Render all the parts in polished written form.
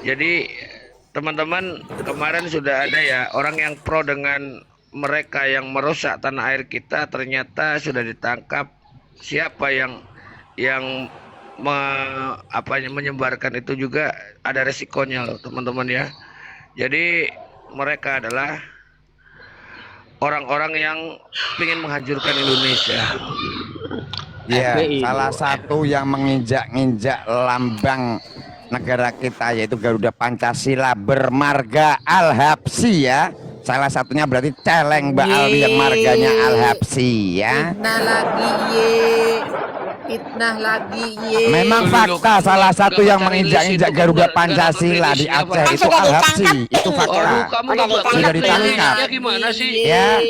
Jadi teman-teman, kemarin sudah ada ya orang yang pro dengan mereka yang merusak tanah air kita, ternyata sudah ditangkap. Siapa yang menyebarkan itu juga ada resikonya loh teman-teman ya. Jadi mereka adalah orang-orang yang ingin menghancurkan Indonesia. Ya, salah satu yang menginjak-injak lambang negara kita yaitu Garuda Pancasila bermarga Al-Habsyi ya. Salah satunya berarti celeng Mbak Alwi yang marganya Al-Habsyi ya. Fitnah lagi ye. Fitnah lagi ye. Memang fakta salah satu yang menginjak-injak Garuda Pancasila di Aceh itu Al-Habsyi. Itu fakta. Sudah ditangkap. Gimana sih? Ya,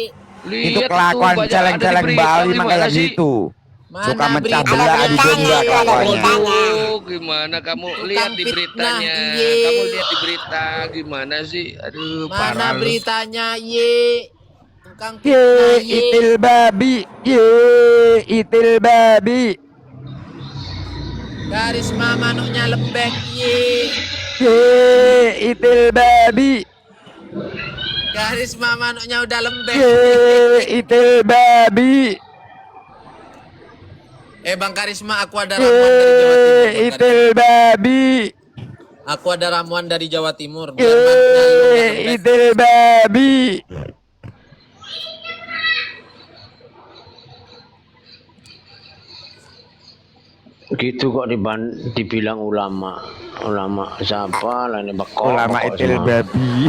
itu kelakuan celeng-celeng Mbak Alwi makanya gitu. Suka mecah belah adu domba kelakuannya. Oh, gimana kamu lihat di beritanya? Kamu lihat di berita gimana sih? Aduh, Mana parah lu. beritanya ye? Tukang Ye fitnah ye. itil babi, ye itil babi, Garis manuknya lembek ye. ye itil babi, Garis manuknya udah lembek. ye itil babi, Bang Karisma, aku ada ramuan dari Jawa ye Timur. Bang itil babi, Aku ada ramuan dari Jawa Timur. ye itil babi. Gitu kok dibilang ulama siapa lah ini bakal Ulama itil babi.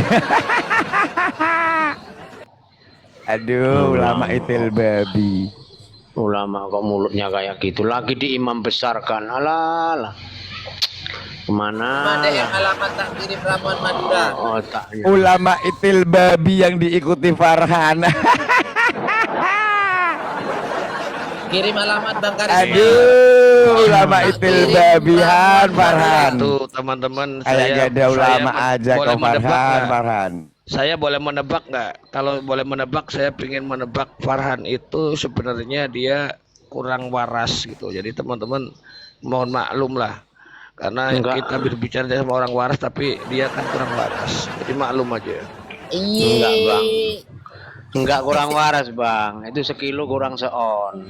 Aduh, ulama itil babi. ulama kok mulutnya kayak gitu lagi di imam besar kan alah kemana Ada yang alamat tak kirim ramuan Madura. otaknya Ulama itil babi yang diikuti Farhan. Kirim alamat Bang Karisma. Aduh, ulama itil babihan Farhan. Tuh teman-teman, Kayak gak ada ulama aja boleh kau menebak Farhan, nggak? Farhan. Saya boleh menebak nggak? Kalau boleh menebak, saya ingin menebak Farhan itu sebenarnya dia kurang waras gitu. Jadi teman-teman mohon maklum lah, karena Enggak. kita berbicara sama orang waras, tapi dia kan kurang waras. Jadi maklum aja. Iya. Enggak, Bang. Enggak kurang waras bang, itu sekilo kurang seon.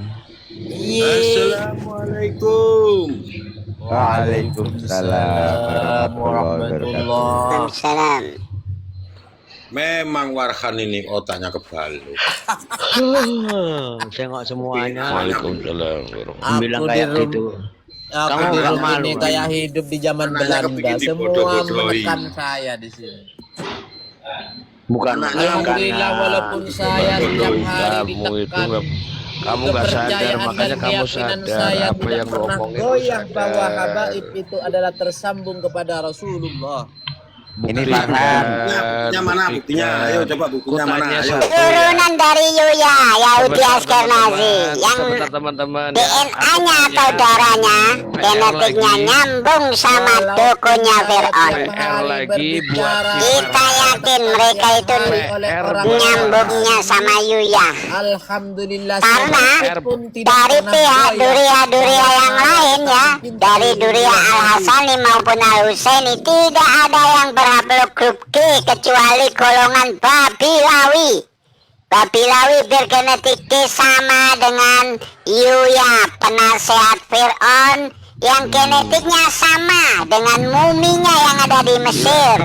Iya. Assalamualaikum. Waalaikumsalam warahmatullahi wabarakatuh. Memang Warhan ini otaknya kebalu. Tengok semuanya Waalaikumsalam. bilang kayak gitu. Aku Kamu di nggak rumah malu, ini kan? kayak hidup di zaman Anaknya Belanda. kepingin Semua dibodoh-bodohi. menekan saya di sini. Bukan Alhamdulillah, walaupun saya setiap hari Kamu itu ditekan, kamu nggak sadar, kepercayaan makanya dan kamu keyakinan sadar saya apa tidak yang lu pernah omongin. goyah bahwa habaib itu adalah tersambung kepada Rasulullah. Ini Farhan. Buktinya mana? Buktinya? Ayo coba buktinya mana? Ayo. Turunan dari Yuya, Yahudi Askenazi, yang sebentar teman-teman. DNA-nya atau darahnya, genetiknya nyambung sama dukunya Fir'aun. PR lagi buat Kita yakin mereka itu nyambungnya sama Yuya. Alhamdulillah. Karena pun tidak dari pernah pihak goyah. Duria-Duria yang lain ya, dari Duria Al-Hasani maupun Al-Husaini, tidak ada yang berhabluk grup G kecuali golongan Babilawi. Babilawi bergenetik G sama dengan Yuya, penasehat Fir'aun, yang genetiknya sama dengan muminya yang ada di Mesir.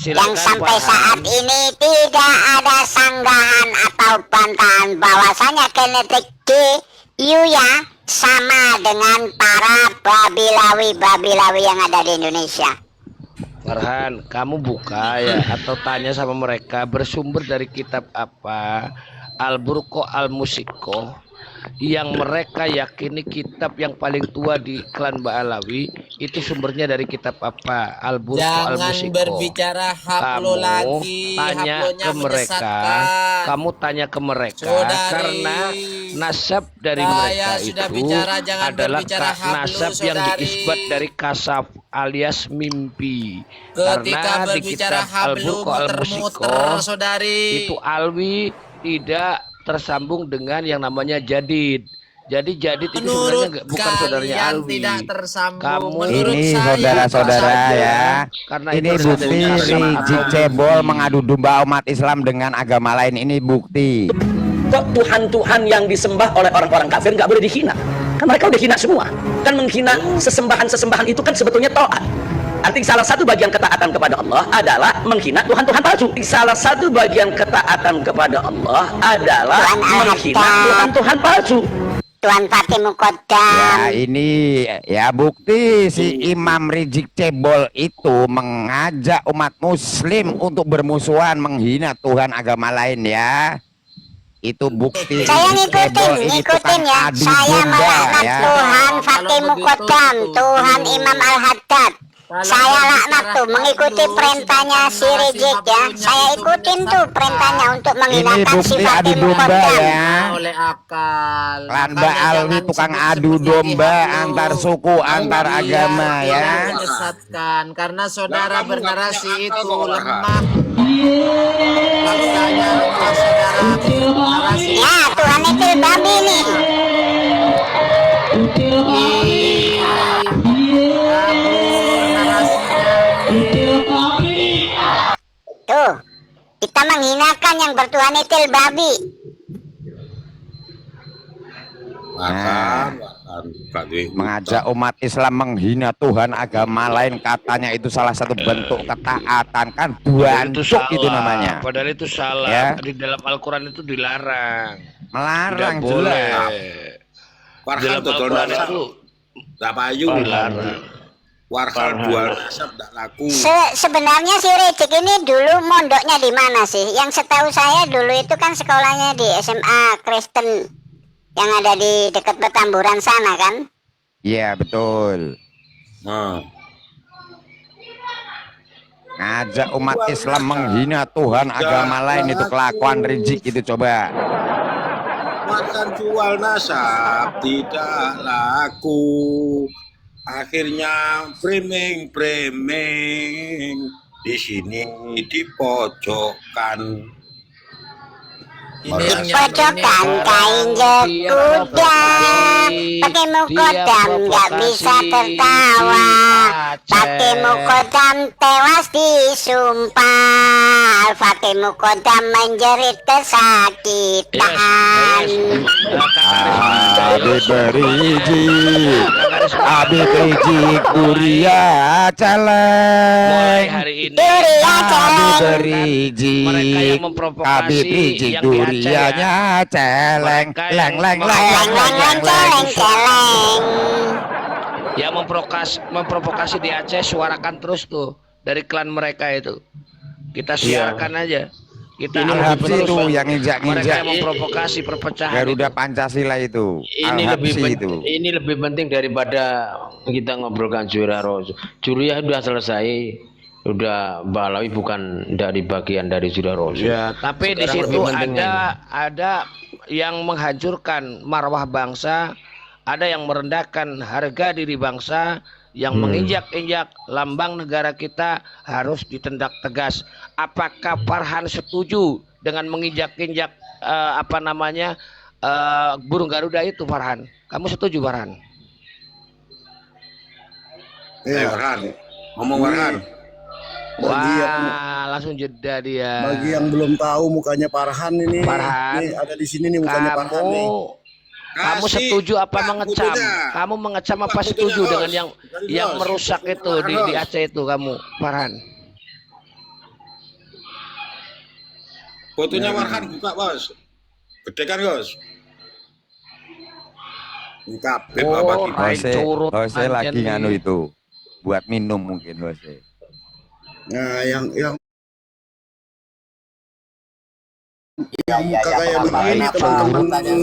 Yang sampai saat ini tidak ada sanggahan atau bantahan bahwasanya genetik G Yuya sama dengan para Babilawi yang ada di Indonesia. Farhan, kamu buka ya atau tanya sama mereka bersumber dari kitab apa, Al-Burqo Al-Musiko, yang mereka yakini kitab yang paling tua di klan Ba'alawi itu sumbernya dari kitab apa, Al-Burqo Jangan Al-Musiko. berbicara haplo Kamu lagi, tanya haplonya ke mereka, menyesatkan. kamu tanya ke mereka, Saudari, karena nasab dari saya mereka sudah itu bicara, jangan adalah berbicara hablu, nasab yang saudari. diisbat dari kasaf alias mimpi. Ketika Karena di berbicara kitab hablu Al-Burqo Al-Musiko muter-muter, saudari. itu alwi tidak tersambung dengan yang namanya jadid. Jadi Jadid itu Menurut sebenarnya bukan saudaranya kalian Alwi. tidak tersambung. Kamu Menurut Ini saya saudara-saudara tersambung. ya. Karena Ini itu adalah bukti dari Kasim Rizik Atom. cebol mengadu domba umat Islam dengan agama lain. Ini bukti. Kok Tuhan-Tuhan yang disembah oleh orang-orang kafir nggak boleh dihina? Kan mereka udah hina semua. Kan menghina sesembahan-sesembahan itu kan sebetulnya taat. Artinya salah satu bagian ketaatan kepada Allah adalah menghina Tuhan-Tuhan palsu. Salah satu bagian ketaatan kepada Allah adalah menghina Tuhan-Tuhan palsu. Tuan Fatih Mukodam. Ya ini ya bukti si Imam Rizik cebol itu mengajak umat muslim untuk bermusuhan menghina Tuhan agama lain ya. Itu bukti Saya Rizik cebol ngikutin ini ya. tukang adu Saya domba melaknat ya. Tuhan Fatih Mukodam, Tuhan Imam Al-Haddad. Saya laknat tuh mengikuti perintahnya si Rizik ya. Saya ikutin tuh perintahnya untuk menghinakan si bukti Fatih adu domba Mukodam. ya. Oleh akal. Lan Mbak Makanya Alwi jangan tukang sebut-sebut adu lagi domba hak lu. antar suku, antar Iya, agama tidak ya. menyesatkan karena saudara Kamu bernarasi nggak punya itu akal kok, lemah. Faktanya kalau saudara bernarasi Ya, Tuhan itu babi nih. Tuh, kita menghinakan yang bertuhan itil babi. Makan. Mengajak umat Islam menghina Tuhan agama lain, katanya itu salah satu bentuk ketaatan. Kan Padahal itu buantuk salah. itu namanya. Padahal itu salah. Ya. Di dalam Al-Quran itu dilarang. Melarang Tidak boleh. jelas. Warhal Dalam dodol Al-Quran nasab. itu Nggak payu. dilarang. Warhal jual nasab nggak laku. Sebenarnya si Rizik ini dulu mondoknya di mana sih? Yang setahu saya dulu itu kan sekolahnya di SMA Kristen yang ada di dekat Petamburan sana kan? Iya betul. Nah. Ngajak umat Islam menghina Tuhan agama lain, itu kelakuan Rizik itu coba. Makan jual nasab tidak laku. Akhirnya bremeng di sini di pojokan. Pojokan kain kuda, pakai mukodam nggak bisa tertawa, pakai mukodam tewas disumpah, pakai mukodam menjerit kesakitan. Habib Rizik, Habib Rizik Kuria Mulai Celeng, hari ini Duria Habib celeng, Rizik, mereka yang memprovokasi Habib Rizik yang di Aceh Durianya celeng, Mereka yang leng leng leng leng leng leng celeng celeng. yang memprovokasi di Aceh, suarakan terus tuh dari klan mereka itu. Kita siarkan aja. Kita Al-Habsi terus itu yang mereka injak-injak yang memprovokasi perpecahan Garuda itu. Pancasila itu. Ini lebih Al-Habsi itu. ini lebih penting daripada kita ngobrolkan Juriyah Rasul. Juriyah udah selesai, udah Balawi bukan dari bagian dari Juriyah Rasul. Ya, tapi di Sekarang situ lebih penting ada yang menghancurkan marwah bangsa, ada yang merendahkan harga diri bangsa, yang menginjak-injak lambang negara kita harus ditindak tegas. Apakah Farhan setuju dengan menginjak-injak burung Garuda itu, Farhan? Kamu setuju, Farhan? Warhan. Ngomong Warhan. Wah, langsung jeda dia. Bagi yang belum tahu mukanya Farhan ini, Farhan, nih, ada di sini nih mukanya Farhan nih. Kamu Kasih, setuju apa Pak, mengecam? fotonya. Kamu mengecam apa Pak, setuju fotonya, dengan Bos. yang Bos. merusak itu di Aceh itu, kamu, Farhan? Fotonya Warhan buka, Bos. Gede kan, Bos? Ini kabeh Bapak Oh, kita. Jose, curut Jose aja lagi nih. nganu itu buat minum mungkin Jose. Nah, yang muka kayak begini teman-teman.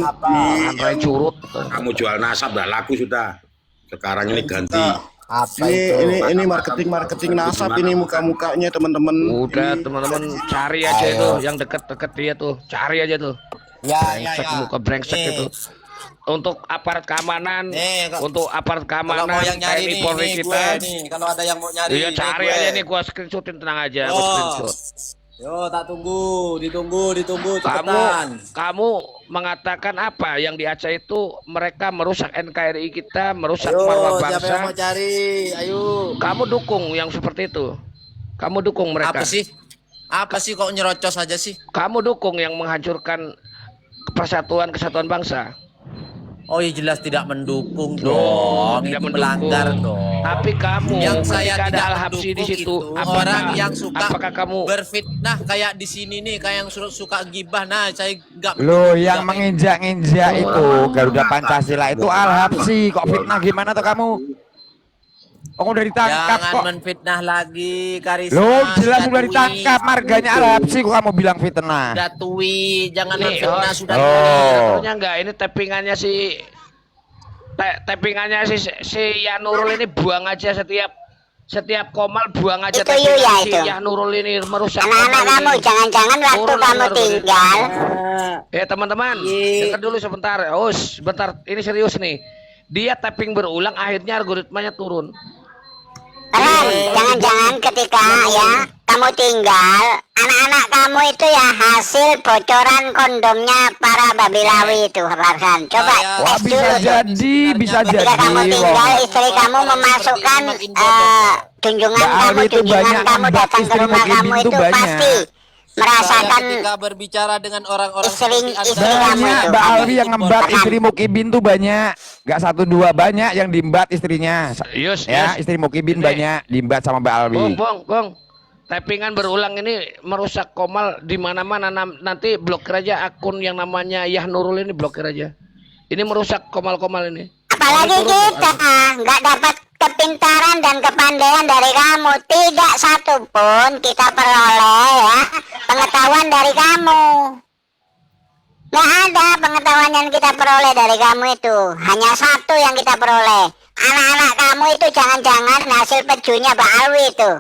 Andrai curut. Kamu jual nasab dah laku sudah. Sekarang ini ganti. Ini marketing nasab ini muka-mukanya teman-teman. Udah, teman-teman, cari aja itu yang deket-deket dia tuh, cari aja tuh. Brengsek, muka brengsek itu. Untuk aparat keamanan, untuk aparat keamanan TNI Polri kita. kalau ada yang mau nyari Iya, cari aja nih, gua screenshotin, tenang aja, gua screenshot. Yo, tak tunggu, ditunggu Kamu cepetan. kamu mengatakan apa yang di Aceh itu mereka merusak NKRI kita, merusak Ayo, marwah siapa yang mau bangsa. cari? Ayo. Kamu dukung yang seperti itu. Kamu dukung mereka. Apa sih? Apa sih kok nyerocos aja sih? Kamu dukung yang menghancurkan persatuan kesatuan bangsa. Oh iya jelas tidak mendukung dong. Tidak Itu melanggar mendukung. dong. Tapi kamu Yang saya ketika ada tidak Al-Habsi di mendukung situ, itu orang yang suka apakah kamu berfitnah kayak di sini nih, kayak yang suka gibah. Nah, saya nggak Loh, mendukung yang juga. menginjak-injak itu Garuda Pancasila itu Al-Habsi. Kok fitnah gimana tuh kamu? Oh, udah ditangkap Jangan kok. menfitnah lagi, Karisma. Loh, jelas sudah udah tui. ditangkap marganya Al-Habsi. Kok kamu bilang fitnah? Sudah tui, jangan Nih, menfitnah host. sudah Oh. tui. Sebetulnya enggak, ini tappingannya tappingannya si Yanurul ini buang aja setiap komal, buang aja Itu Yuya tappingan si itu. Yanurul ini merusak Anak-anak komal kamu, ini. jangan-jangan waktu Turun, kamu turun. tinggal, Teman-teman, dengar dulu sebentar. Sebentar, ini serius nih. Dia tapping berulang, akhirnya algoritmanya turun. Ren, jangan-jangan ketika ya kamu tinggal, anak-anak kamu itu ya hasil bocoran kondomnya para babilawi itu, Farhan. Coba Wah, tes bisa dulu tuh. jadi, bisa Ketika kamu jadi. tinggal, Wong. istri kamu memasukkan junjungan Mbak kamu, Alwi itu junjungan banyak kamu ngembat datang ke istri rumah Muhyiddin kamu itu itu banyak. pasti merasakan ketika berbicara dengan orang-orang istri seperti Anda, kamu Banyak, itu. Mbak Alwi yang ngembat Farhan. istri Mukibin tuh banyak. Gak satu dua, banyak yang diembat istrinya. Yus, Ya, istri Mukibin Ini. banyak diembat sama Mbak Alwi. Bong. Tappingan berulang ini merusak komal di mana-mana. Nanti blokir aja akun yang namanya Yahnurul ini, blokir aja. Ini merusak komal-komal ini. Apalagi kita nggak dapat kepintaran dan kepandaian dari kamu. Tidak satu pun kita peroleh ya pengetahuan dari kamu. Nggak ada pengetahuan yang kita peroleh dari kamu itu. Hanya satu yang kita peroleh. Anak-anak kamu itu jangan-jangan hasil pejunya Mbak Alwi itu.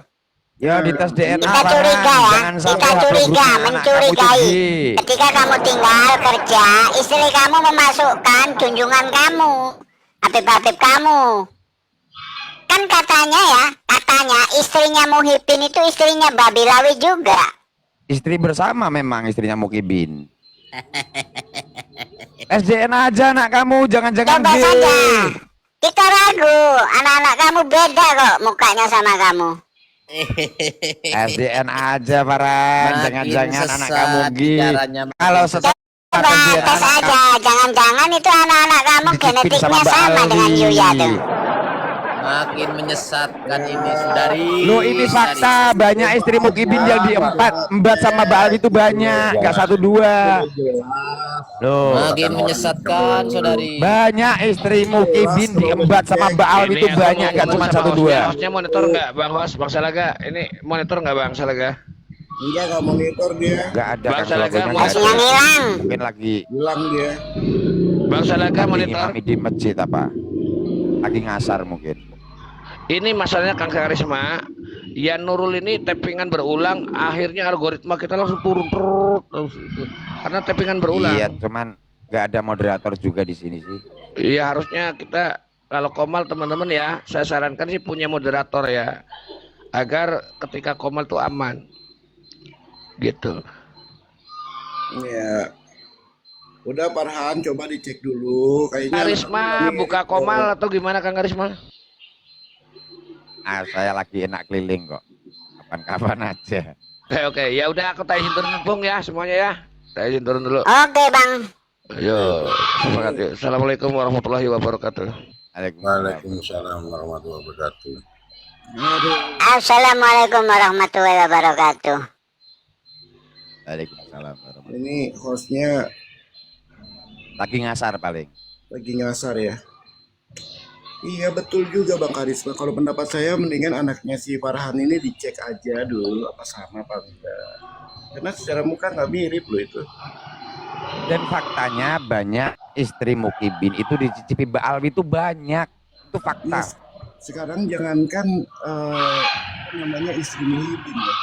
Ya, di tes DNA. Kita Farhan. curiga ya, Jangan kita sampai haplogrup curiga, anak kamu itu mencurigai. G. Ketika kamu tinggal kerja, istri kamu memasukkan junjungan kamu, Habib-habib kamu. Kan katanya istrinya Muhyiddin itu istrinya Babilawi juga. Istri bersama memang istrinya Mukibin. Tes DNA aja anak kamu, jangan-jangan Coba G. saja. Kita ragu, anak-anak kamu beda kok mukanya sama kamu. Tes DNA aja, Farhan. Makin Jangan-jangan anak sesat kamu G. bicaranya. Kalau setelah Coba tes aja, jangan-jangan itu anak-anak kamu dititipin genetiknya sama Mbak dengan Alwi. Yuya tuh. Makin menyesatkan ini Sudari. Lo ini fakta, banyak istri Mukibin yang diembat sama Mbak Alwi itu banyak, gak satu dua. Loh, Makin menyesatkan Saudari. banyak istri Mukibin diembat sama Mbak Alwi itu aku banyak, mau gak ngomong cuma sama satu hostnya. dua. Hostnya monitor nggak, Bang Salaga? Ini monitor nggak, Bang Salaga? Enggak monitor dia. Gak ada Bang kan Salaga logonya, mau nggak ada. Hasilnya hilang. Mungkin lagi Hilang dia. Bang Salaga monitor. ngimami di masjid apa? Lagi ngasar mungkin. Ini masalahnya Kang Karisma. Ya Nurul ini tappingan berulang, akhirnya algoritma kita langsung turun terus. Karena tappingan berulang. Iya, cuman gak ada moderator juga di sini sih. Iya, harusnya kita kalau Komal teman-teman ya, saya sarankan sih punya moderator ya. Agar ketika Komal tuh aman. Gitu. Iya. Udah Farhan, coba dicek dulu. Kayaknya Karisma buka Komal atau gimana Kang Karisma? Saya lagi enak keliling kok. Kapan-kapan aja. Oke, ya udah aku izin turun Bung ya semuanya ya. Saya izin turun dulu. Oke Bang. Ayo, semangat yuk. Assalamualaikum warahmatullahi wabarakatuh. Waalaikumsalam warahmatullahi wabarakatuh. Assalamualaikum warahmatullahi wabarakatuh. Waalaikumsalam warahmatullahi. ini hostnya Lagi ngasar paling. lagi ngasar ya. Iya betul juga Bang Karisma. Kalau pendapat saya mendingan anaknya si Farhan ini dicek aja dulu apa sama apa enggak. Karena secara muka nggak mirip loh itu. Dan faktanya banyak istri Mukibin itu dicicipi Mbak Alwi itu banyak. Itu fakta. Nah, sekarang jangankan apa namanya istri Muhyiddin ya.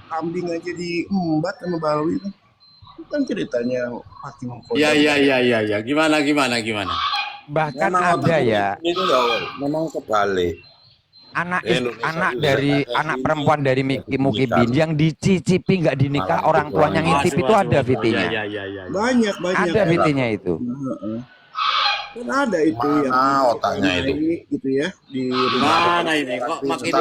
Kambing aja diembat sama Balwi kan. Itu kan ceritanya Hakim Mengkodam. Ya. Gimana? Bahkan ada ya. Itu memang kebalik. anak dari anak perempuan dari Miki Mukibin yang dicicipi nggak dinikah orang tuanya ngintip itu ada VT-nya. Banyak Ada VT-nya itu. Kan ada itu yang otaknya itu gitu ya di Mana ini kok makin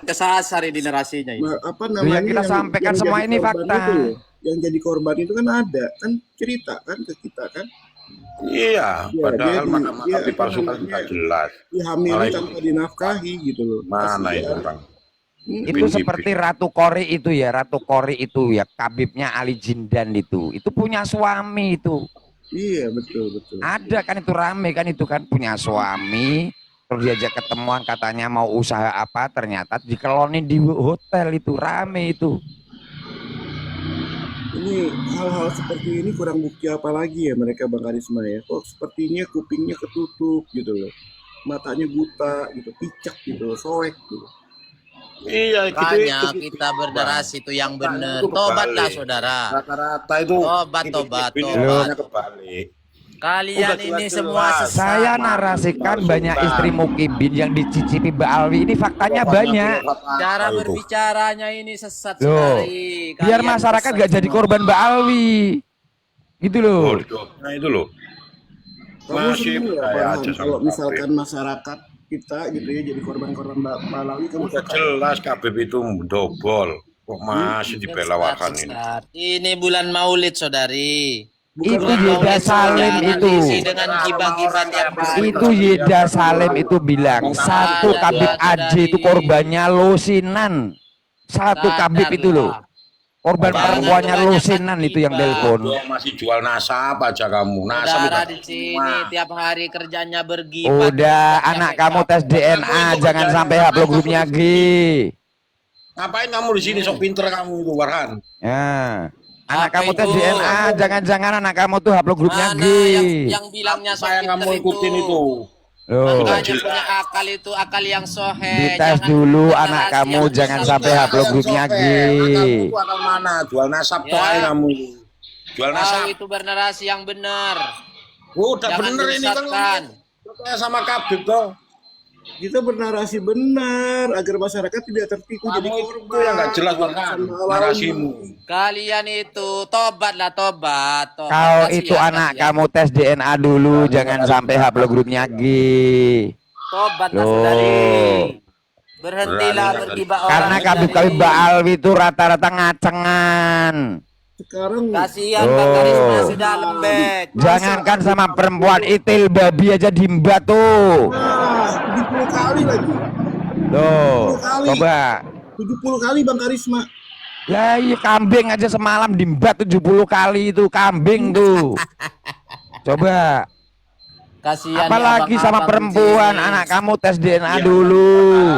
kesasar ini narasinya ini. apa Itu namanya yang kita sampaikan yang semua jadi ini korban fakta. itu loh. Yang jadi korban itu kan ada kan cerita kan ke kita kan iya Ya, padahal dia makam-makam apa dipalsukan namanya, sudah jelas dihamili Malah tanpa dinafkahi gitu loh. mana itu Kasihan. orang Itu seperti Ratu Kori itu ya, Ratu Kori itu ya, Khabibnya Ali Jindan itu punya suami itu. Iya betul. Ada kan itu rame kan itu kan punya suami, terus diajak ketemuan katanya mau usaha apa, ternyata dikelonin di hotel itu rame itu. Ini hal-hal seperti ini kurang bukti apa lagi ya mereka Bang Karisma ya. Kok sepertinya kupingnya ketutup gitu loh. Matanya buta gitu, picek gitu, soek gitu. iya Makanya kita bernarasi itu yang benar. Tobatlah saudara. rata-rata itu Tobat. pilihannya kebalik. Kalian Udah ini jelas-jelas. semua sesat. Saya narasikan banyak istri Mukibin yang dicicipi Mbak Alwi ini faktanya banyak. Cara berbicaranya ini sesat Loh, sekali. biar Kalian masyarakat sesat gak jadi semua. korban Mbak Alwi. Gitu loh. Nah itu loh Kamu Masih setuju nggak, percaya Farhan, aja sama kalau Habib. misalkan masyarakat kita gitu ya jadi korban-korban Balawi kamu udah jelas Habib itu dobol kok masih dibela Warhan ini. Sesat. Ini bulan Maulid saudari. Itu Bulan Yeda Maulid Salim jangan itu. diisi dengan gibah-gibah tiap hari. Itu Yeda Salim itu bilang satu Khabib Aji itu korbannya lusinan. Satu Khabib itu loh. Korban Jangan perempuannya kebanyakan lusinan itu yang gibah. telepon. Dia masih jual nasab aja kamu. Nasab Saudara udah di sini tiap hari kerjanya bergibah. Udah anak kamu tes DNA jangan sampai haplogrupnya G. Ngapain kamu di sini sok pinter kamu itu Warhan? Ya. Anak Apa kamu tes itu? DNA jangan-jangan anak kamu tuh haplogrupnya G. Mana yang bilangnya Apa yang kamu pinter ikutin itu? Loh. Makanya jelas. punya akal itu akal yang sohe. Dites Jangan dulu punya anak narasi kamu yang jangan sesat. sampai haplogrupnya G. Kamu akal mana? Jual nasab Ya. toh aja kamu. Jual Kau nasab. itu bernarasi yang benar. Udah Jangan bener ini kan. disesatkan. Percaya sama Habib toh. kita bernarasi benar agar masyarakat tidak tertipu jadi Kamu itu korban. yang nggak jelas Warhan. Narasimu. Kalian itu tobatlah tobat. Kau Kasihan, itu anak kasihan. kamu tes DNA dulu jangan sampai haplogrupnya G. Tobatlah Loh. saudari. Berhentilah Berani. bergibah orang. Karena Khabib Mbak Alwi itu rata-rata ngacengan. Sekarang Kasihan Bang Karisma sudah lembek. Jangankan sama perempuan itil babi aja dimbat tuh. 70 kali lagi. Tuh, coba. 70 kali Bang Karisma. Lah iya kambing aja semalam dimbat 70 kali itu kambing tuh. Coba. Kasihan Apalagi ya sama abang-abang perempuan, sini. anak kamu tes DNA dulu.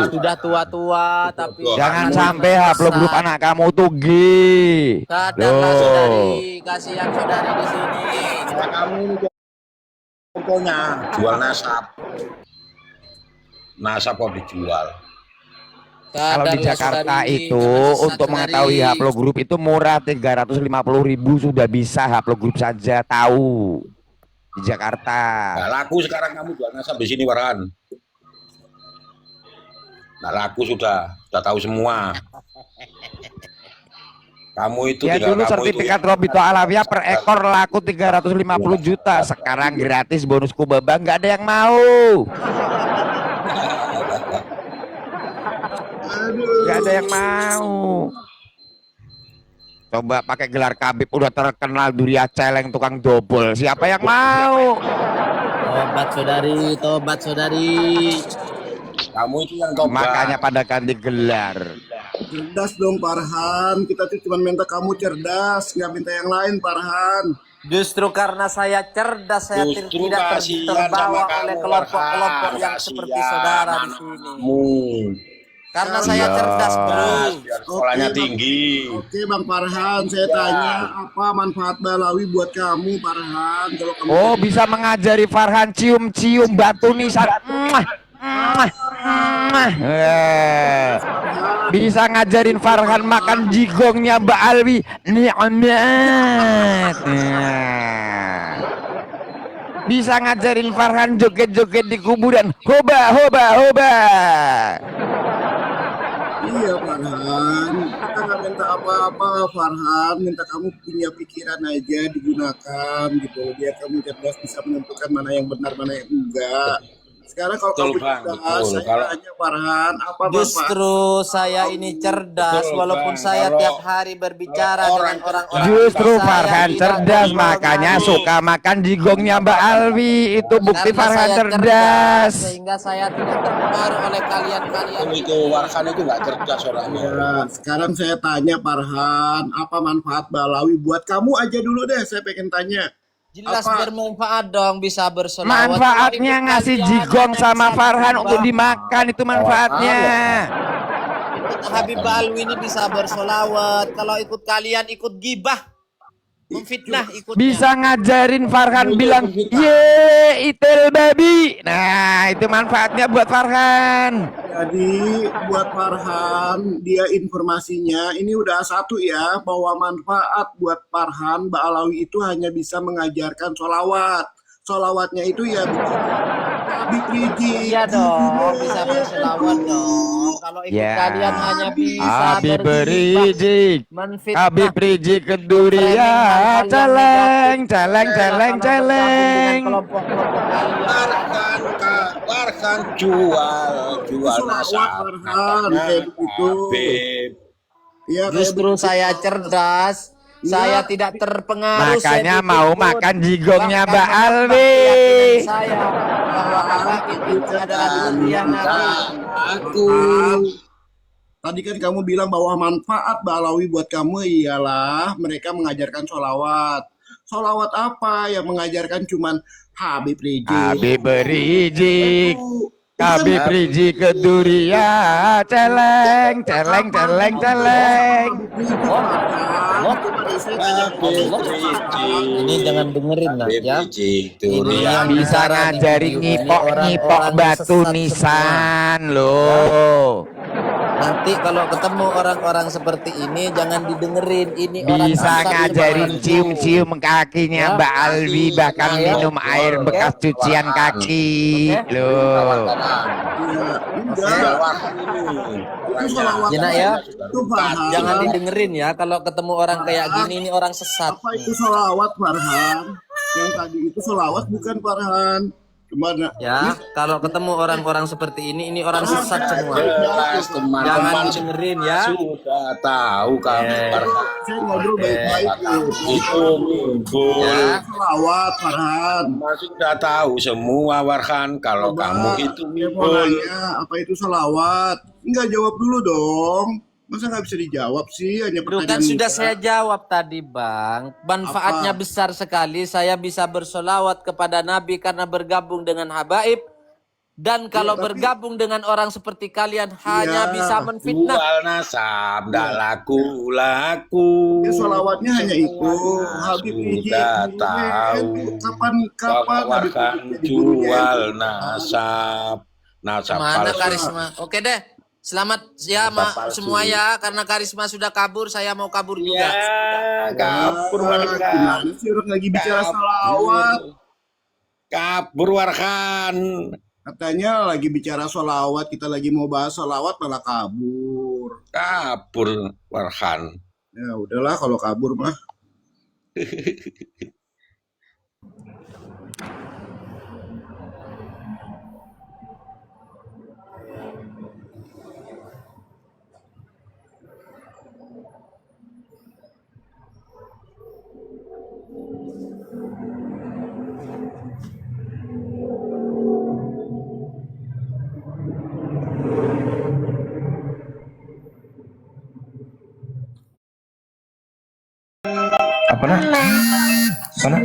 Sudah tua-tua tapi Jangan masih sampai haplogrup sesat. anak kamu tuh G. Sadarlah Loh. saudari, kasihan saudari di sini. Kamu ini pokoknya jual nasab. Nasab kok dijual. Kalau di Sadarlah, Jakarta saudari, itu jangan sesat, untuk saudari. mengetahui haplogrup itu murah 350.000 sudah bisa haplogrup saja tahu di Jakarta. Nggak laku sekarang kamu jual nasab di sini Warhan. Nggak laku sudah tahu semua. Kamu itu Ya tinggal dulu kamu sertifikat Robito Alawiyah per ekor laku 350 juta. Sekarang gratis bonus kubaba nggak ada yang mau. Nggak ada yang mau. Coba pakai gelar Khabib udah terkenal Duria Celeng tukang dobol. Siapa yang mau? Tobat saudari, tobat saudari. Kamu itu yang tobat. Makanya pada ganti gelar. Cerdas dong Farhan. Kita tuh cuma minta kamu cerdas, nggak minta yang lain Farhan. Justru karena saya cerdas, saya Justru tidak kasihan terbawa sama kamu, oleh kelompok-kelompok Farhan. yang Kasihan seperti saudara di sini. Kamu. Karena saya Ya. cerdas, bro. Biar sekolahnya Oke, tinggi. Oke Bang Farhan, saya tanya apa manfaat Balawi buat kamu Farhan? Kalau kamu Oh bisa mengajari Farhan cium-cium batu nisan. Bisa ngajarin Farhan makan jigongnya Mbak Alwi. Nikmat. bisa ngajarin Farhan joget-joget di kuburan. Hoba hoba hoba. Iya Farhan, kita nggak minta apa-apa Farhan, minta kamu punya pikiran aja digunakan gitu, biar kamu cerdas bisa menentukan mana yang benar mana yang enggak. Sekarang kalau Betul, kamu Bang, cerdas, betul. saya Kalau- tanya Farhan, apa manfaat? Justru saya ini cerdas, Betul, walaupun Bang. saya Kalau- tiap hari berbicara kalau dengan orang orang-orang. Justru saya Farhan tidak cerdas, dipengaruhi. makanya suka makan jigongnya Mbak Alwi. Itu bukti Karena Farhan saya cerdas. sehingga saya tidak terpengaruh oleh kalian-kalian. itu Warhan itu nggak cerdas orangnya. Ya, sekarang saya tanya Farhan, apa manfaat Balawi buat kamu aja dulu deh, saya pengen tanya. Jelas Apa? bermanfaat dong, bisa bersolawat. Manfaatnya Kalau ngasih ikut jigong kalian, sama bisa Farhan untuk berubah. dimakan, itu manfaatnya. Ikut Habib Alwi ini bisa bersolawat. Kalau ikut kalian ikut gibah, memfitnah ikutnya. Bisa ngajarin Farhan bilang ye itel babi. Nah itu manfaatnya buat Farhan. Jadi buat Farhan, dia informasinya ini udah satu ya, bahwa manfaat buat Farhan Mbak Alawi itu hanya bisa mengajarkan sholawat. Sholawatnya itu ya Habib Rizik. Iya dong, bisa bersolawat dong. Kalau ikut Ya. kalian hanya bisa Habib bergibah, Rizik, menfitnah. Habib Rizik keduria, celeng, celeng, celeng, celeng. Warhan jual Sholawat nasab. Farhan kayak begitu. Habib. Iya, kayak Justru begitu. saya cerdas, saya Iya. tidak terpengaruh. Makanya sedikit mau pun. makan jigongnya Bahkan Mbak menambah Alwi. keyakinan saya bahwa Habib itu adalah durian Nabi. Aku Tadi kan kamu bilang bahwa manfaat Balawi buat kamu ialah mereka mengajarkan sholawat. Sholawat apa yang mengajarkan cuman Habib Rizik. Habib Rizik, Itu Habib kan Rizik keduria, celeng, celeng, celeng, celeng. Ini jangan dengerin lah ya. Ini yang Bisa bicara ngajarin ini nyipok-nyipok orang-orang batu sesat nisan loh. Nanti kalau ketemu orang-orang seperti ini jangan didengerin. Ini orang Bisa sesat ngajarin seperti itu. cium-cium kakinya Ya. Mbak Alwi, bahkan Ya. minum air bekas cucian kaki loh. itu sholawat. Jina ya. Itu Farhan. Jangan didengerin ya kalau ketemu orang kayak gini, ini orang sesat. Apa itu sholawat Farhan? Yang tadi itu sholawat bukan Farhan. Kemana? Ya, kalau ketemu orang-orang seperti ini orang sesat semua. Jelas Jangan teman-teman didengerin ya. sudah tahu kamu Farhan. Saya ngobrol baik-baik tuh. Itu ngumpul. Ya. Sholawat Farhan. Masih udah tahu semua Warhan kalau kamu itu Saya mau ngumpul. nanya, apa itu sholawat? Enggak, jawab dulu dong. Masa nggak bisa dijawab sih? Hanya Itu kan pertanyaan sudah mudah. saya jawab tadi Bang. Manfaatnya Apa? besar sekali. Saya bisa bersolawat kepada Nabi karena bergabung dengan habaib. Dan kalau tapi- bergabung dengan orang seperti kalian hanya Iya. bisa menfitnah. Jual nasab, dah laku. Ya, sholawatnya hanya itu. Semua Habib Rizik sudah gurunya tahu itu. Kapan bahwa Habib Warhan Rizik jadi gurunya jual itu? nasab. Nasab Mana palsu. karisma? Oke deh. Selamat ya palsu. semua ya, karena karisma sudah kabur, saya mau kabur juga. Ya, kabur Warhan. Gimana sih orang lagi bicara sholawat? Kabur Warhan. Katanya lagi bicara sholawat, kita lagi mau bahas sholawat malah kabur. Kabur Warhan. Ya udahlah kalau kabur mah. Apa nah? Mana?